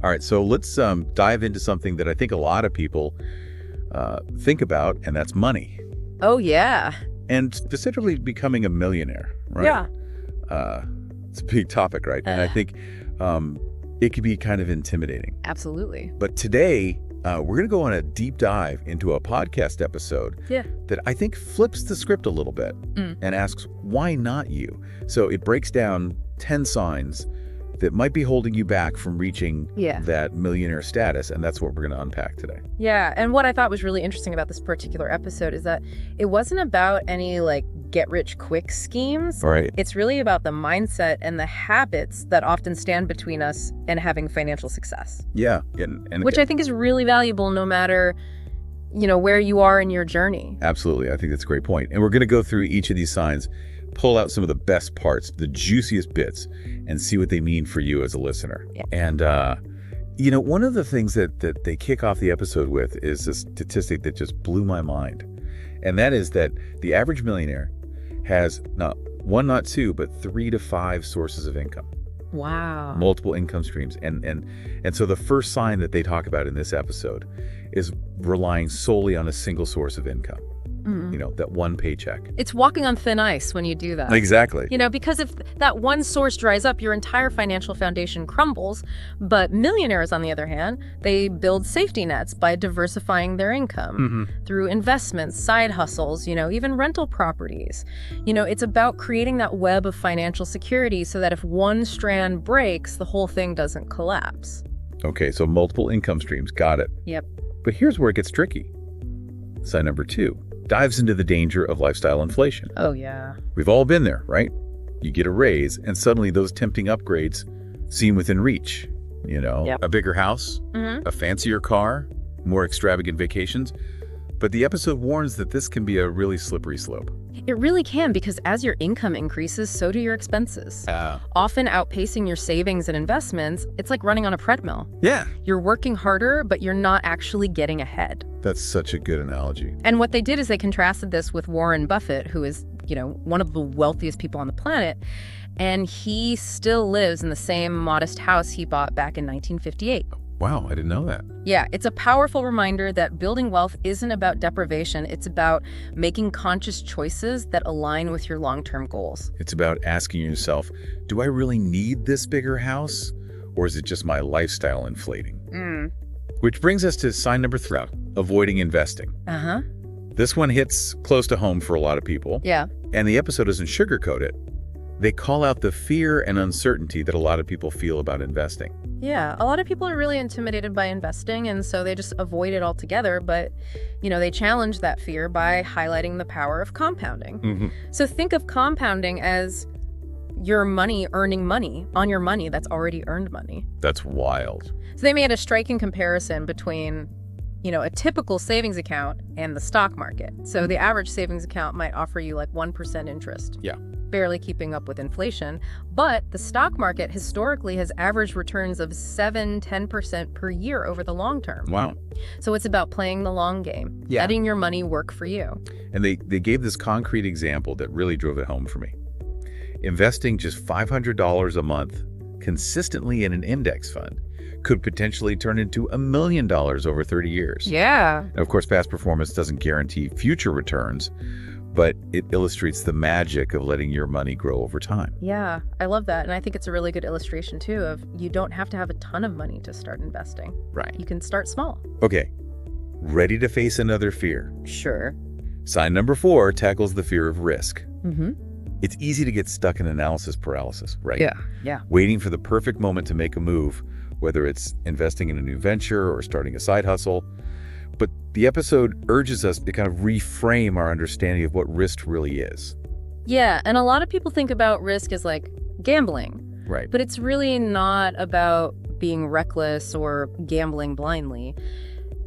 All right, so let's dive into something that I think a lot of people think about, and that's money. Oh, yeah. And specifically becoming a millionaire, right? Yeah. It's a big topic, right? And I think it can be kind of intimidating. Absolutely. But today, we're going to go on a deep dive into a podcast episode that I think flips the script a little bit and asks, why not you? So it breaks down 10 signs that might be holding you back from reaching that millionaire status, and that's what we're going to unpack today. Yeah, and what I thought was really interesting about this particular episode is that it wasn't about any, like, get-rich-quick schemes. Right. It's really about the mindset and the habits that often stand between us and having financial success. Yeah. And which I think is really valuable no matter, where you are in your journey. Absolutely. I think that's a great point. And we're going to go through each of these signs, pull out some of the best parts, the juiciest bits, and see what they mean for you as a listener. Yeah. And, one of the things that they kick off the episode with is a statistic that just blew my mind. And that is that the average millionaire has not one, not two, but 3 to 5 sources of income. Wow. Multiple income streams. And so the first sign that they talk about in this episode is relying solely on a single source of income. That one paycheck. It's walking on thin ice when you do that. Exactly. Because if that one source dries up, your entire financial foundation crumbles. But millionaires, on the other hand, they build safety nets by diversifying their income through investments, side hustles, even rental properties. It's about creating that web of financial security so that if one strand breaks, the whole thing doesn't collapse. Okay, so multiple income streams. Got it. Yep. But here's where it gets tricky. Sign number 2 dives into the danger of lifestyle inflation. Oh, yeah. We've all been there, right? You get a raise, and suddenly those tempting upgrades seem within reach. A bigger house, a fancier car, more extravagant vacations. But the episode warns that this can be a really slippery slope. It really can, because as your income increases, so do your expenses. Often outpacing your savings and investments. It's like running on a treadmill. Yeah. You're working harder, but you're not actually getting ahead. That's such a good analogy. And what they did is they contrasted this with Warren Buffett, who is, one of the wealthiest people on the planet. And he still lives in the same modest house he bought back in 1958. Wow, I didn't know that. Yeah, it's a powerful reminder that building wealth isn't about deprivation. It's about making conscious choices that align with your long-term goals. It's about asking yourself, do I really need this bigger house? Or is it just my lifestyle inflating? Which brings us to sign number 3, avoiding investing. This one hits close to home for a lot of people. Yeah. And the episode doesn't sugarcoat it. They call out the fear and uncertainty that a lot of people feel about investing. Yeah, a lot of people are really intimidated by investing, and so they just avoid it altogether. But, they challenge that fear by highlighting the power of compounding. So think of compounding as your money earning money on your money that's already earned money. That's wild. So they made a striking comparison between, a typical savings account and the stock market. So the average savings account might offer you like 1% interest. Yeah. Barely keeping up with inflation. But the stock market historically has average returns of 7-10% per year over the long term. Wow. So it's about playing the long game, letting your money work for you. And they gave this concrete example that really drove it home for me. Investing just $500 a month consistently in an index fund could potentially turn into $1 million over 30 years. Yeah. And of course, past performance doesn't guarantee future returns, but it illustrates the magic of letting your money grow over time. Yeah, I love that. And I think it's a really good illustration, too, of you don't have to have a ton of money to start investing. Right. You can start small. Okay. Ready to face another fear? Sure. Sign number 4 tackles the fear of risk. It's easy to get stuck in analysis paralysis, right? Yeah. Waiting for the perfect moment to make a move, whether it's investing in a new venture or starting a side hustle. But the episode urges us to kind of reframe our understanding of what risk really is. Yeah, and a lot of people think about risk as like gambling. Right. But it's really not about being reckless or gambling blindly.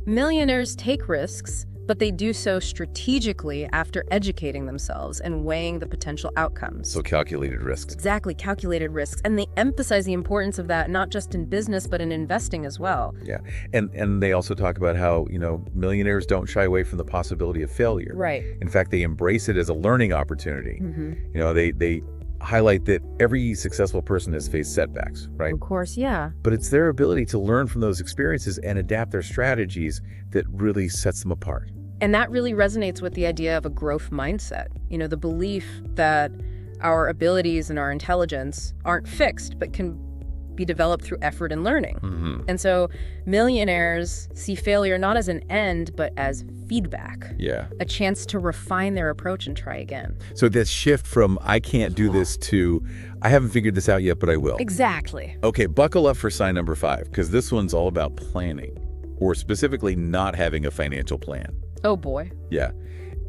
Millionaires take risks, but they do so strategically after educating themselves and weighing the potential outcomes. So calculated risks. Exactly, calculated risks. And they emphasize the importance of that, not just in business, but in investing as well. Yeah. And they also talk about how, millionaires don't shy away from the possibility of failure. Right. In fact, they embrace it as a learning opportunity. They highlight that every successful person has faced setbacks, right? Of course, yeah. But it's their ability to learn from those experiences and adapt their strategies that really sets them apart. And that really resonates with the idea of a growth mindset. The belief that our abilities and our intelligence aren't fixed, but can be developed through effort and learning. And so millionaires see failure not as an end, but as feedback. Yeah. A chance to refine their approach and try again. So that shift from I can't do this to I haven't figured this out yet, but I will. Exactly. Okay, buckle up for sign number 5, because this one's all about planning, or specifically not having a financial plan. Oh boy. Yeah.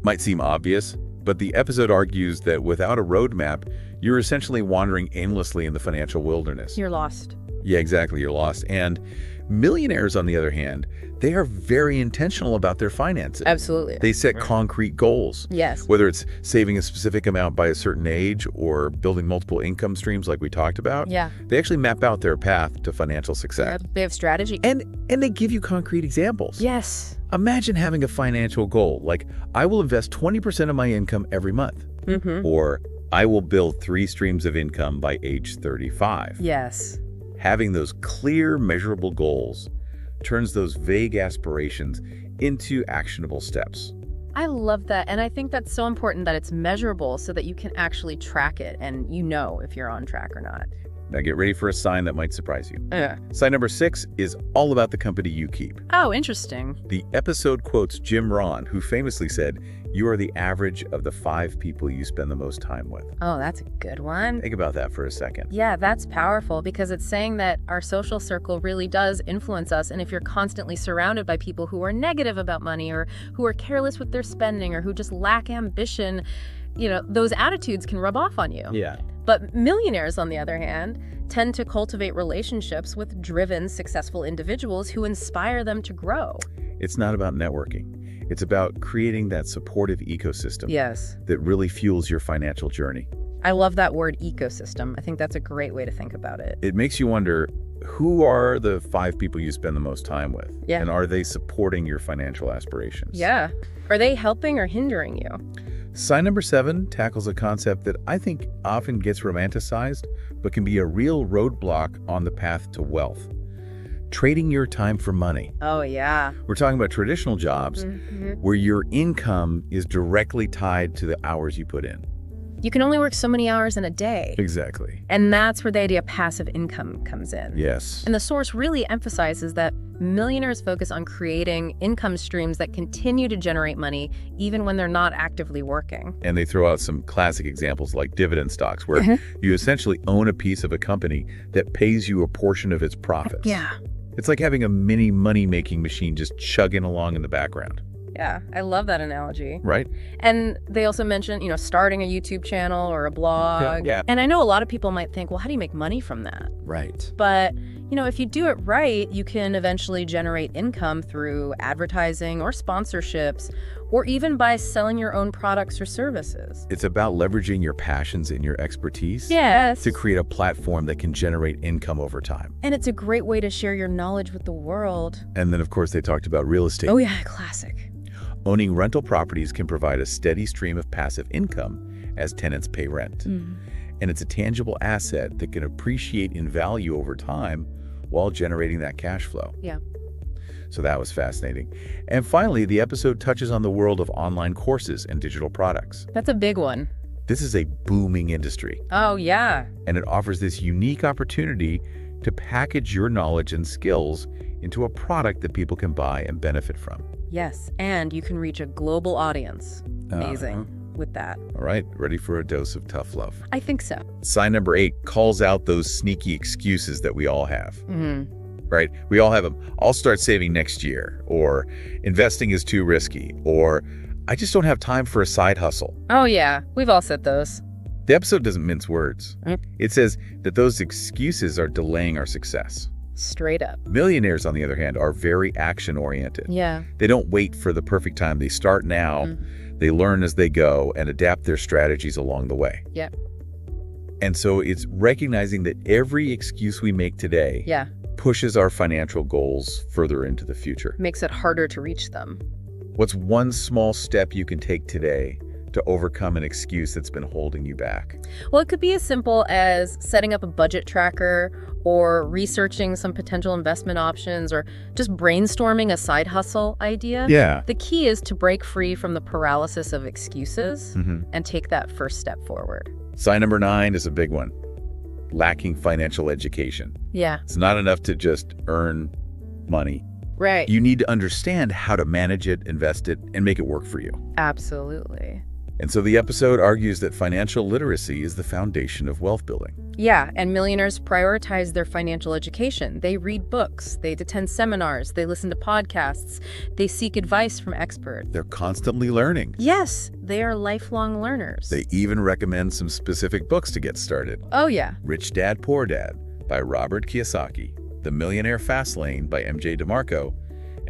Might seem obvious, but the episode argues that without a roadmap, you're essentially wandering aimlessly in the financial wilderness. You're lost. Yeah, exactly. You're lost. And millionaires, on the other hand, they are very intentional about their finances. Absolutely. They set concrete goals. Yes. Whether it's saving a specific amount by a certain age or building multiple income streams like we talked about. Yeah. They actually map out their path to financial success. They have strategy. And they give you concrete examples. Yes. Imagine having a financial goal like, I will invest 20% of my income every month. Or I will build 3 streams of income by age 35. Yes. Having those clear, measurable goals turns those vague aspirations into actionable steps. I love that. And I think that's so important that it's measurable so that you can actually track it and if you're on track or not. Now get ready for a sign that might surprise you. Sign number 6 is all about the company you keep. Oh, interesting. The episode quotes Jim Rohn, who famously said, "You are the average of the 5 people you spend the most time with." Oh, that's a good one. Think about that for a second. Yeah, that's powerful because it's saying that our social circle really does influence us. And if you're constantly surrounded by people who are negative about money or who are careless with their spending or who just lack ambition, those attitudes can rub off on you. Yeah. But millionaires, on the other hand, tend to cultivate relationships with driven, successful individuals who inspire them to grow. It's not about networking. It's about creating that supportive ecosystem that really fuels your financial journey. I love that word, ecosystem. I think that's a great way to think about it. It makes you wonder, who are the 5 people you spend the most time with? Yeah. And are they supporting your financial aspirations? Yeah. Are they helping or hindering you? Sign number 7 tackles a concept that I think often gets romanticized, but can be a real roadblock on the path to wealth. Trading your time for money. Oh, yeah. We're talking about traditional jobs where your income is directly tied to the hours you put in. You can only work so many hours in a day. Exactly. And that's where the idea of passive income comes in. Yes. And the source really emphasizes that millionaires focus on creating income streams that continue to generate money even when they're not actively working. And they throw out some classic examples like dividend stocks, where you essentially own a piece of a company that pays you a portion of its profits. Yeah. It's like having a mini money-making machine just chugging along in the background. Yeah, I love that analogy. Right? And they also mention, starting a YouTube channel or a blog. Yeah. And I know a lot of people might think, well, how do you make money from that? Right. But, if you do it right, you can eventually generate income through advertising or sponsorships, or even by selling your own products or services. It's about leveraging your passions and your expertise to create a platform that can generate income over time. And it's a great way to share your knowledge with the world. And then, of course, they talked about real estate. Oh, yeah, classic. Owning rental properties can provide a steady stream of passive income as tenants pay rent. And it's a tangible asset that can appreciate in value over time while generating that cash flow. Yeah. So that was fascinating. And finally, the episode touches on the world of online courses and digital products. That's a big one. This is a booming industry. Oh, yeah. And it offers this unique opportunity to package your knowledge and skills into a product that people can buy and benefit from. Yes, and you can reach a global audience. Amazing with that. All right, ready for a dose of tough love? I think so. Sign number 8 calls out those sneaky excuses that we all have. Right? We all have them. I'll start saving next year, or investing is too risky, or I just don't have time for a side hustle. Oh, yeah. We've all said those. The episode doesn't mince words. It says that those excuses are delaying our success. Straight up. Millionaires, on the other hand, are very action-oriented. Yeah. They don't wait for the perfect time. They start now, they learn as they go, and adapt their strategies along the way. Yep. And so it's recognizing that every excuse we make today pushes our financial goals further into the future. Makes it harder to reach them. What's one small step you can take today to overcome an excuse that's been holding you back? Well, it could be as simple as setting up a budget tracker or researching some potential investment options or just brainstorming a side hustle idea. Yeah. The key is to break free from the paralysis of excuses and take that first step forward. Sign number 9 is a big one. Lacking financial education. Yeah. It's not enough to just earn money. Right. You need to understand how to manage it, invest it, and make it work for you. Absolutely. And so the episode argues that financial literacy is the foundation of wealth building. Yeah, and millionaires prioritize their financial education. They read books, they attend seminars, they listen to podcasts, they seek advice from experts. They're constantly learning. Yes, they are lifelong learners. They even recommend some specific books to get started. Oh, yeah. Rich Dad, Poor Dad by Robert Kiyosaki, The Millionaire Fast Lane by M.J. DeMarco,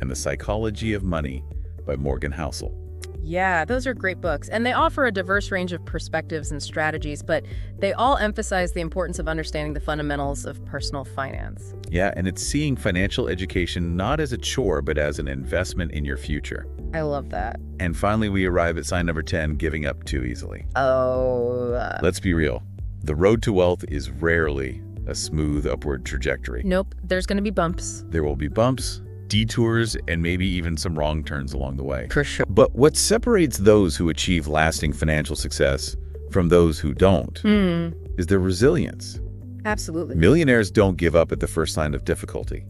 and The Psychology of Money by Morgan Housel. Yeah, those are great books, and they offer a diverse range of perspectives and strategies, but they all emphasize the importance of understanding the fundamentals of personal finance. Yeah, and it's seeing financial education not as a chore, but as an investment in your future. I love that. And finally, we arrive at sign number 10, giving up too easily. Let's be real. The road to wealth is rarely a smooth upward trajectory. Nope, there's going to be bumps. There will be bumps, detours, and maybe even some wrong turns along the way. For sure. But what separates those who achieve lasting financial success from those who don't is their resilience. Absolutely. Millionaires don't give up at the first sign of difficulty.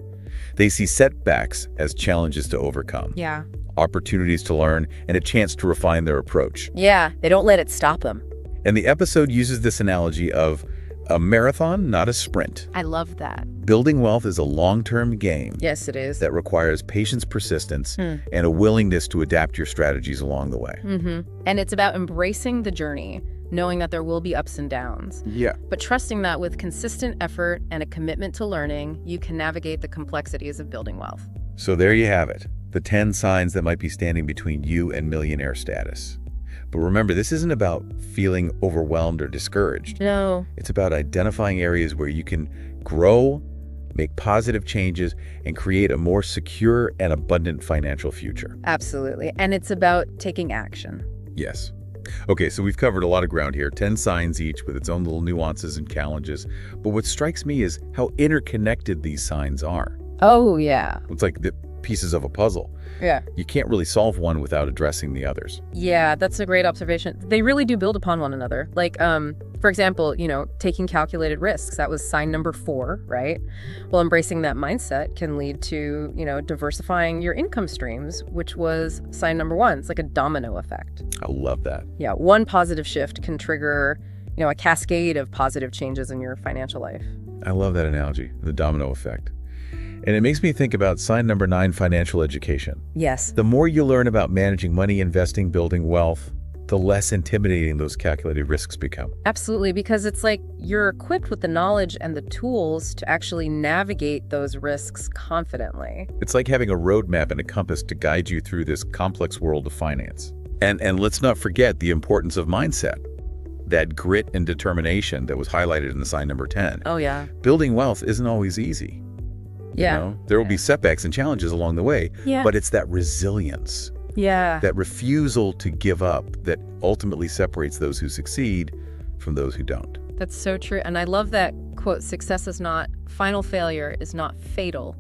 They see setbacks as challenges to overcome. Yeah. Opportunities to learn and a chance to refine their approach. Yeah, they don't let it stop them. And the episode uses this analogy of a marathon, not a sprint. I love that. Building wealth is a long-term game. Yes, it is. That requires patience, persistence, and a willingness to adapt your strategies along the way. And it's about embracing the journey, knowing that there will be ups and downs. Yeah. But trusting that with consistent effort and a commitment to learning, you can navigate the complexities of building wealth. So there you have it, the 10 signs that might be standing between you and millionaire status. But remember, this isn't about feeling overwhelmed or discouraged. No. It's about identifying areas where you can grow, make positive changes, and create a more secure and abundant financial future. Absolutely. And it's about taking action. Yes. Okay, so we've covered a lot of ground here, 10 signs each with its own little nuances and challenges. But what strikes me is how interconnected these signs are. Oh, yeah. It's like the pieces of a puzzle. Yeah. You can't really solve one without addressing the others. Yeah, that's a great observation. They really do build upon one another. Like, for example, taking calculated risks. That was sign number 4, right? Well, embracing that mindset can lead to, diversifying your income streams, which was sign number 1. It's like a domino effect. I love that. Yeah, one positive shift can trigger, a cascade of positive changes in your financial life. I love that analogy, the domino effect. And it makes me think about sign number 9, financial education. Yes. The more you learn about managing money, investing, building wealth, the less intimidating those calculated risks become. Absolutely, because it's like you're equipped with the knowledge and the tools to actually navigate those risks confidently. It's like having a roadmap and a compass to guide you through this complex world of finance. And let's not forget the importance of mindset. That grit and determination that was highlighted in the sign number 10. Oh, yeah. Building wealth isn't always easy. Yeah. There will be setbacks and challenges along the way, but it's that resilience, that refusal to give up that ultimately separates those who succeed from those who don't. That's so true. And I love that quote, final failure is not fatal.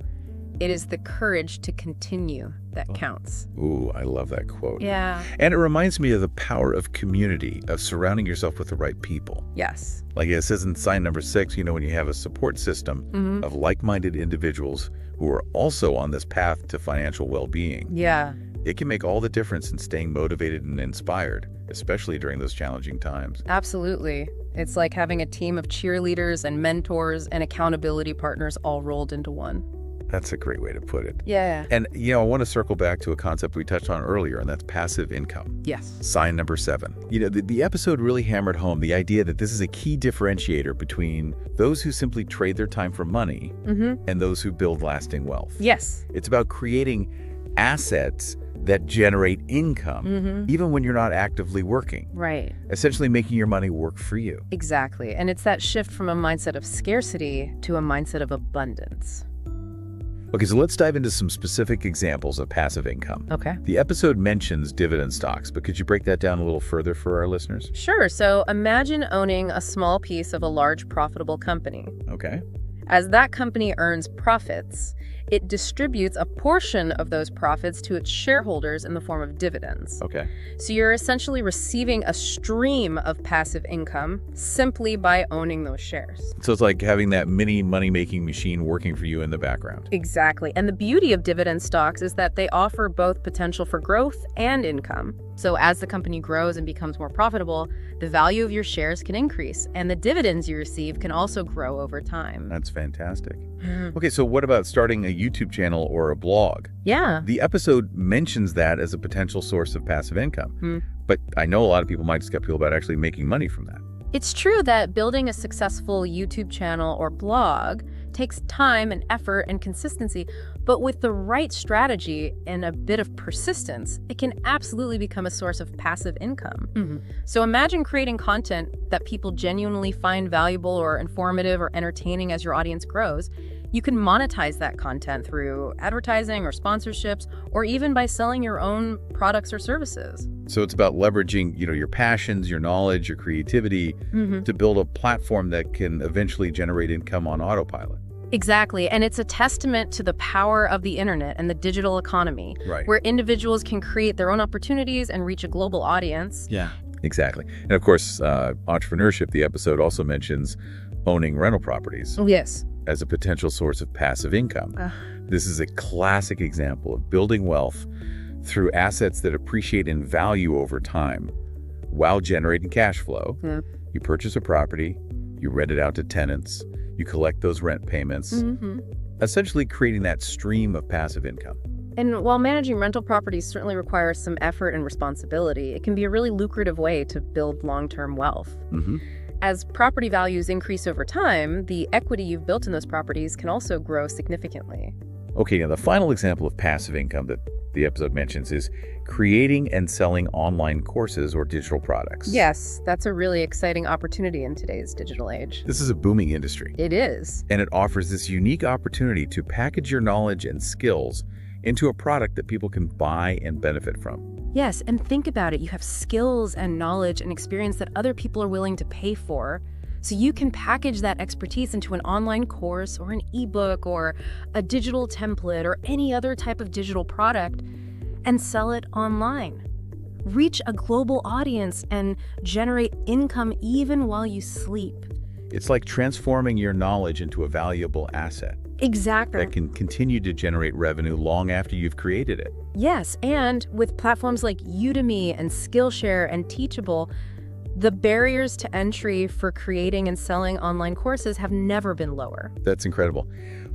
It is the courage to continue that counts. Ooh, I love that quote. Yeah. And it reminds me of the power of community, of surrounding yourself with the right people. Yes. Like it says in sign number 6, when you have a support system of like-minded individuals who are also on this path to financial well-being. Yeah. It can make all the difference in staying motivated and inspired, especially during those challenging times. Absolutely. It's like having a team of cheerleaders and mentors and accountability partners all rolled into one. That's a great way to put it. Yeah. And, I want to circle back to a concept we touched on earlier, and that's passive income. Yes. Sign number 7. The episode really hammered home the idea that this is a key differentiator between those who simply trade their time for money and those who build lasting wealth. Yes. It's about creating assets that generate income, even when you're not actively working. Right. Essentially making your money work for you. Exactly. And it's that shift from a mindset of scarcity to a mindset of abundance. Okay, so let's dive into some specific examples of passive income. Okay. The episode mentions dividend stocks, but could you break that down a little further for our listeners? Sure. So imagine owning a small piece of a large profitable company. Okay. As that company earns profits, it distributes a portion of those profits to its shareholders in the form of dividends. Okay. So you're essentially receiving a stream of passive income simply by owning those shares. So it's like having that mini money-making machine working for you in the background. Exactly. And the beauty of dividend stocks is that they offer both potential for growth and income. So as the company grows and becomes more profitable, the value of your shares can increase, and the dividends you receive can also grow over time. That's fantastic. Okay, so what about starting a YouTube channel or a blog? Yeah. The episode mentions that as a potential source of passive income, but I know a lot of people might be skeptical about actually making money from that. It's true that building a successful YouTube channel or blog takes time and effort and consistency, but with the right strategy and a bit of persistence, it can absolutely become a source of passive income. So imagine creating content that people genuinely find valuable or informative or entertaining as your audience grows. You can monetize that content through advertising or sponsorships, or even by selling your own products or services. So it's about leveraging, your passions, your knowledge, your creativity to build a platform that can eventually generate income on autopilot. Exactly. And it's a testament to the power of the internet and the digital economy, where individuals can create their own opportunities and reach a global audience. Yeah, exactly. And of course, entrepreneurship, the episode also mentions owning rental properties. Yes. As a potential source of passive income. This is a classic example of building wealth through assets that appreciate in value over time while generating cash flow. You purchase a property, you rent it out to tenants, you collect those rent payments, essentially creating that stream of passive income. And while managing rental properties certainly requires some effort and responsibility, it can be a really lucrative way to build long-term wealth. As property values increase over time, the equity you've built in those properties can also grow significantly. Okay, now the final example of passive income that the episode mentions is creating and selling online courses or digital products. Yes, that's a really exciting opportunity in today's digital age. This is a booming industry. It is. And it offers this unique opportunity to package your knowledge and skills into a product that people can buy and benefit from. Yes, and think about it. You have skills and knowledge and experience that other people are willing to pay for. So you can package that expertise into an online course or an ebook or a digital template or any other type of digital product and sell it online. Reach a global audience and generate income even while you sleep. It's like transforming your knowledge into a valuable asset. Exactly. That can continue to generate revenue long after you've created it. Yes, and with platforms like Udemy and Skillshare and Teachable, the barriers to entry for creating and selling online courses have never been lower. That's incredible.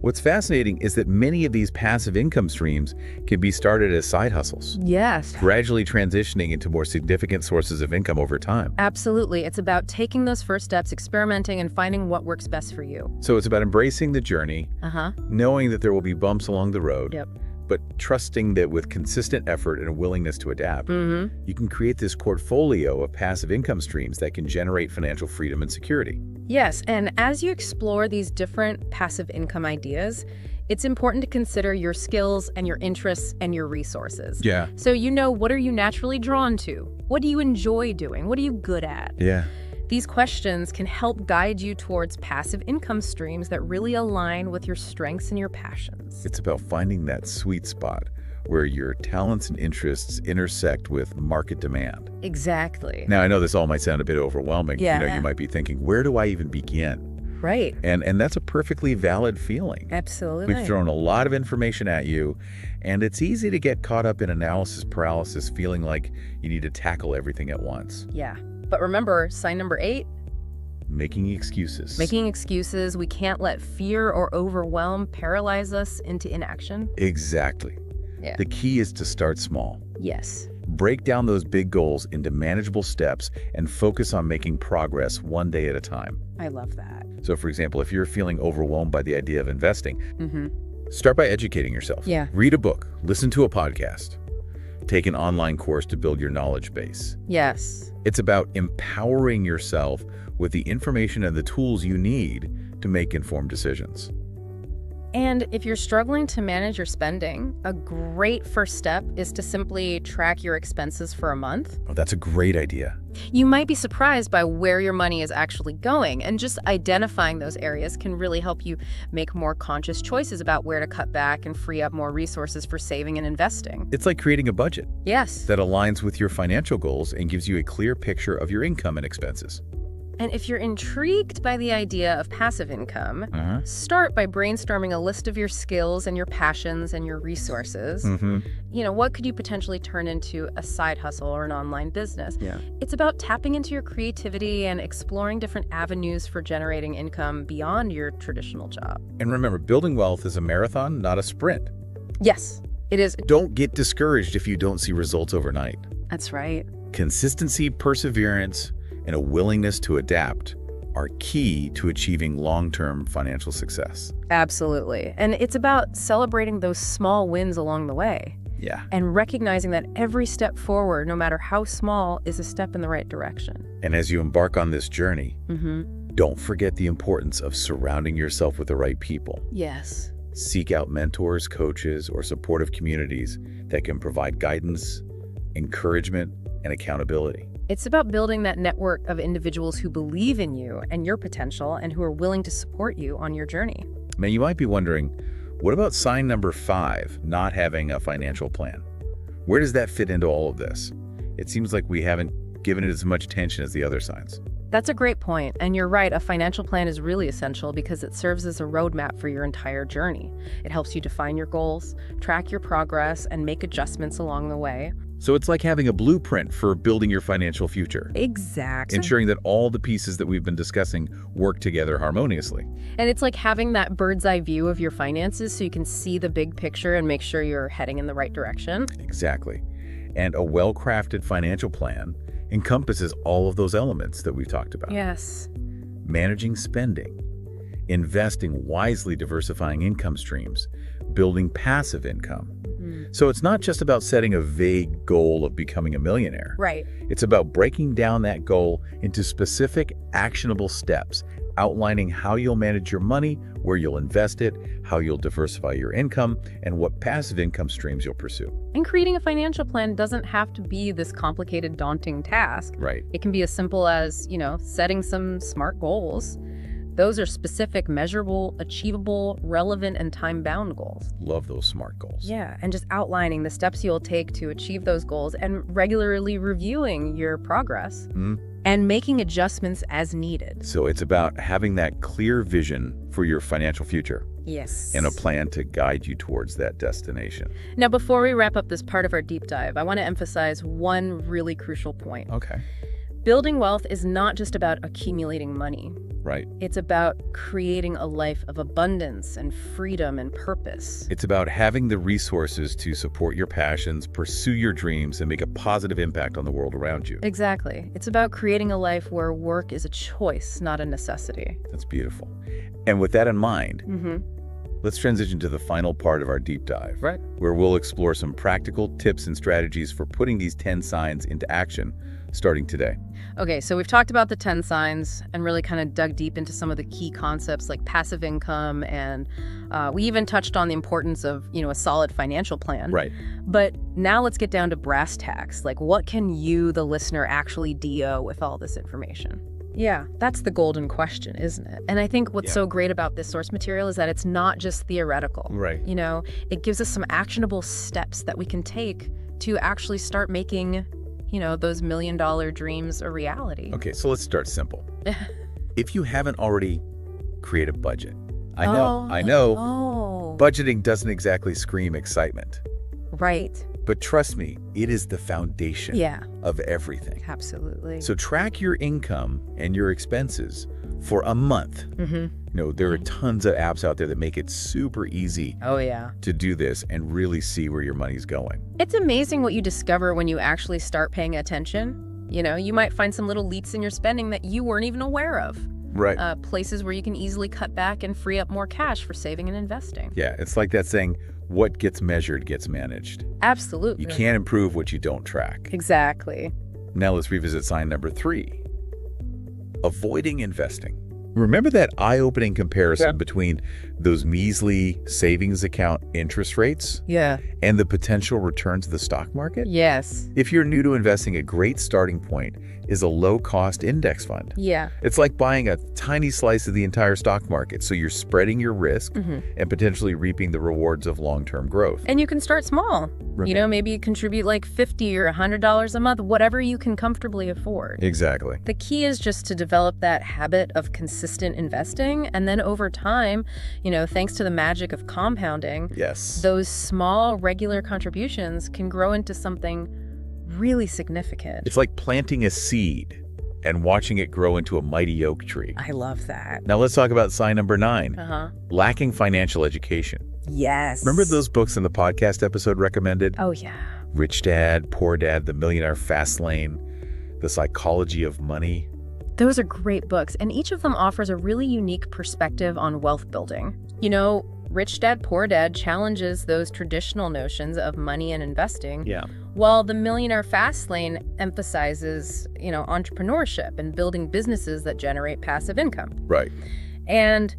What's fascinating is that many of these passive income streams can be started as side hustles. Yes. Gradually transitioning into more significant sources of income over time. Absolutely. It's about taking those first steps, experimenting, and finding what works best for you. So it's about embracing the journey, knowing that there will be bumps along the road, but trusting that with consistent effort and a willingness to adapt, you can create this portfolio of passive income streams that can generate financial freedom and security. Yes, and as you explore these different passive income ideas, it's important to consider your skills and your interests and your resources. Yeah. So what are you naturally drawn to? What do you enjoy doing? What are you good at? Yeah. These questions can help guide you towards passive income streams that really align with your strengths and your passions. It's about finding that sweet spot where your talents and interests intersect with market demand. Exactly. Now, I know this all might sound a bit overwhelming. Yeah. You might be thinking, where do I even begin? Right. And that's a perfectly valid feeling. Absolutely. We've thrown a lot of information at you, and it's easy to get caught up in analysis paralysis, feeling like you need to tackle everything at once. Yeah. But remember, sign number 8, making excuses. Making excuses. We can't let fear or overwhelm paralyze us into inaction. Exactly. Yeah. The key is to start small. Yes. Break down those big goals into manageable steps and focus on making progress one day at a time. I love that. So, for example, if you're feeling overwhelmed by the idea of investing, start by educating yourself. Yeah. Read a book, listen to a podcast, take an online course to build your knowledge base. Yes. It's about empowering yourself with the information and the tools you need to make informed decisions. And if you're struggling to manage your spending, a great first step is to simply track your expenses for a month. Oh, that's a great idea. You might be surprised by where your money is actually going, and just identifying those areas can really help you make more conscious choices about where to cut back and free up more resources for saving and investing. It's like creating a budget. Yes. That aligns with your financial goals and gives you a clear picture of your income and expenses. And if you're intrigued by the idea of passive income, start by brainstorming a list of your skills and your passions and your resources. What could you potentially turn into a side hustle or an online business? Yeah. It's about tapping into your creativity and exploring different avenues for generating income beyond your traditional job. And remember, building wealth is a marathon, not a sprint. Yes, it is. Don't get discouraged if you don't see results overnight. That's right. Consistency, perseverance, and a willingness to adapt are key to achieving long-term financial success. Absolutely. And it's about celebrating those small wins along the way. Yeah. And recognizing that every step forward, no matter how small, is a step in the right direction. And as you embark on this journey, don't forget the importance of surrounding yourself with the right people. Yes. Seek out mentors, coaches, or supportive communities that can provide guidance, encouragement, and accountability. It's about building that network of individuals who believe in you and your potential and who are willing to support you on your journey. Now, you might be wondering, what about sign number 5, not having a financial plan? Where does that fit into all of this? It seems like we haven't given it as much attention as the other signs. That's a great point, and you're right, a financial plan is really essential because it serves as a roadmap for your entire journey. It helps you define your goals, track your progress, and make adjustments along the way. So it's like having a blueprint for building your financial future. Exactly. Ensuring that all the pieces that we've been discussing work together harmoniously. And it's like having that bird's eye view of your finances so you can see the big picture and make sure you're heading in the right direction. Exactly. And a well-crafted financial plan encompasses all of those elements that we've talked about. Yes. Managing spending, investing wisely, diversifying income streams, building passive income. So it's not just about setting a vague goal of becoming a millionaire. Right. It's about breaking down that goal into specific, actionable steps, outlining how you'll manage your money, where you'll invest it, how you'll diversify your income, and what passive income streams you'll pursue. And creating a financial plan doesn't have to be this complicated, daunting task. Right. It can be as simple as, setting some SMART goals. Those are specific, measurable, achievable, relevant, and time-bound goals. Love those SMART goals. Yeah, and just outlining the steps you'll take to achieve those goals and regularly reviewing your progress and making adjustments as needed. So it's about having that clear vision for your financial future. Yes. And a plan to guide you towards that destination. Now, before we wrap up this part of our deep dive, I want to emphasize one really crucial point. Okay. Building wealth is not just about accumulating money. Right. It's about creating a life of abundance and freedom and purpose. It's about having the resources to support your passions, pursue your dreams, and make a positive impact on the world around you. Exactly. It's about creating a life where work is a choice, not a necessity. That's beautiful. And with that in mind, let's transition to the final part of our deep dive, right, where we'll explore some practical tips and strategies for putting these 10 signs into action starting today. Okay, so we've talked about the 10 signs and really kind of dug deep into some of the key concepts like passive income, and we even touched on the importance of, a solid financial plan. Right. But now let's get down to brass tacks. Like, what can you, the listener, actually do with all this information? Yeah, that's the golden question, isn't it? And I think what's so great about this source material is that it's not just theoretical. Right. It gives us some actionable steps that we can take to actually start making those $1 million dreams a reality. Okay, so let's start simple. If you haven't already created a budget, I know, budgeting doesn't exactly scream excitement. Right. But trust me, it is the foundation of everything. Absolutely. So track your income and your expenses for a month. There are tons of apps out there that make it super easy to do this and really see where your money's going. It's amazing what you discover when you actually start paying attention. You might find some little leaks in your spending that you weren't even aware of. Right. Places where you can easily cut back and free up more cash for saving and investing. Yeah, it's like that saying, what gets measured gets managed. Absolutely. You can't improve what you don't track. Exactly. Now let's revisit sign number 3. Avoiding investing. Remember that eye-opening comparison between those measly savings account interest rates and the potential return to the stock market? Yes. If you're new to investing, a great starting point is a low-cost index fund. Yeah. It's like buying a tiny slice of the entire stock market, so you're spreading your risk and potentially reaping the rewards of long-term growth. And you can start small. Right. You know, maybe contribute like $50 or $100 a month, whatever you can comfortably afford. Exactly. The key is just to develop that habit of consistent investing, and then over time, you know, thanks to the magic of compounding, those small, regular contributions can grow into something really significant. It's like planting a seed and watching it grow into a mighty oak tree. I love that. Now let's talk about sign number 9, lacking financial education. Yes. Remember those books in the podcast episode recommended? Oh, yeah. Rich Dad, Poor Dad, The Millionaire Fast Lane, The Psychology of Money. Those are great books, and each of them offers a really unique perspective on wealth building. You know, Rich Dad, Poor Dad challenges those traditional notions of money and investing, while The Millionaire Fast Lane emphasizes, you know, entrepreneurship and building businesses that generate passive income. Right. And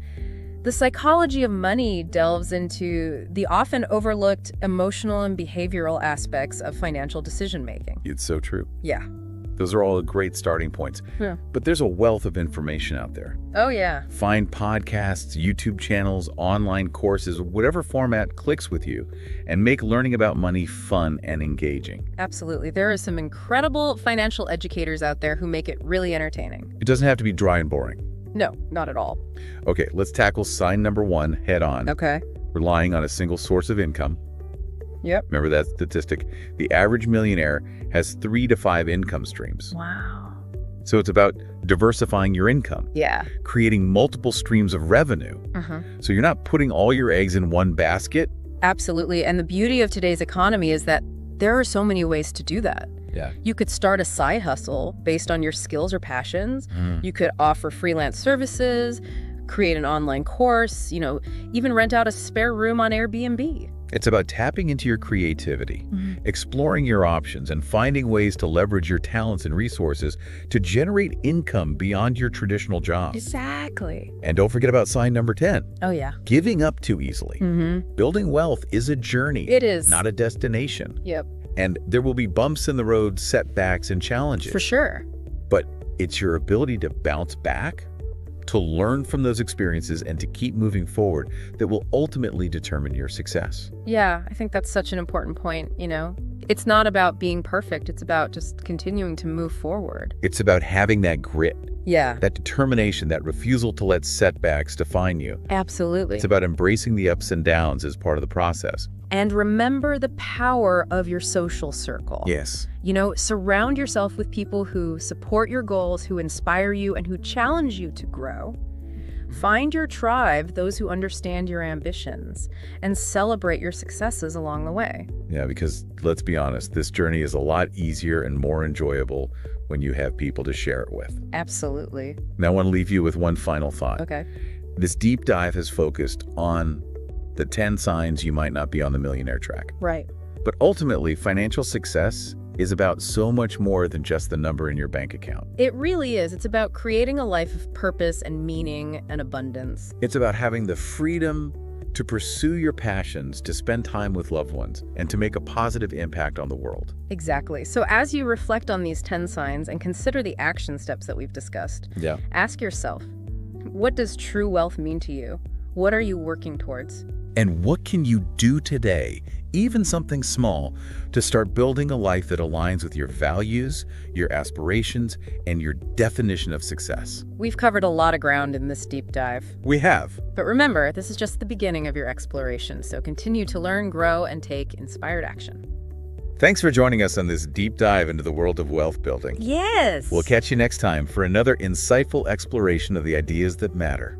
The Psychology of Money delves into the often overlooked emotional and behavioral aspects of financial decision-making. It's so true. Yeah. Those are all great starting points. Yeah. But there's a wealth of information out there. Oh, yeah. Find podcasts, YouTube channels, online courses, whatever format clicks with you, and make learning about money fun and engaging. Absolutely. There are some incredible financial educators out there who make it really entertaining. It doesn't have to be dry and boring. No, not at all. Okay, let's tackle sign number 1 head on. Okay. Relying on a single source of income. Yep. Remember that statistic? The average millionaire has 3 to 5 income streams. Wow. So it's about diversifying your income. Yeah. Creating multiple streams of revenue. So you're not putting all your eggs in one basket. Absolutely. And the beauty of today's economy is that there are so many ways to do that. Yeah. You could start a side hustle based on your skills or passions. You could offer freelance services, create an online course, you know, even rent out a spare room on Airbnb. It's about tapping into your creativity, exploring your options, and finding ways to leverage your talents and resources to generate income beyond your traditional job. Exactly. And don't forget about sign number 10. Oh, yeah. Giving up too easily. Building wealth is a journey. It is. Not a destination. Yep. And there will be bumps in the road, setbacks, and challenges. For sure. But it's your ability to bounce back, to learn from those experiences, and to keep moving forward that will ultimately determine your success. Yeah, I think that's such an important point, you know. It's not about being perfect. It's about just continuing to move forward. It's about having that grit. Yeah. That determination, that refusal to let setbacks define you. Absolutely. It's about embracing the ups and downs as part of the process. And remember the power of your social circle. Yes. You know, surround yourself with people who support your goals, who inspire you, and who challenge you to grow. Find your tribe, those who understand your ambitions, and celebrate your successes along the way. Yeah, because let's be honest, this journey is a lot easier and more enjoyable when you have people to share it with. Absolutely. Now I want to leave you with one final thought. Okay. This deep dive has focused on the 10 signs you might not be on the millionaire track. Right. But ultimately, financial success is about so much more than just the number in your bank account. It really is. It's about creating a life of purpose and meaning and abundance. It's about having the freedom to pursue your passions, to spend time with loved ones, and to make a positive impact on the world. Exactly. So as you reflect on these 10 signs and consider the action steps that we've discussed, ask yourself, what does true wealth mean to you? What are you working towards? And what can you do today, even something small, to start building a life that aligns with your values, your aspirations, and your definition of success? We've covered a lot of ground in this deep dive. We have. But remember, this is just the beginning of your exploration, so continue to learn, grow, and take inspired action. Thanks for joining us on this deep dive into the world of wealth building. Yes! We'll catch you next time for another insightful exploration of the ideas that matter.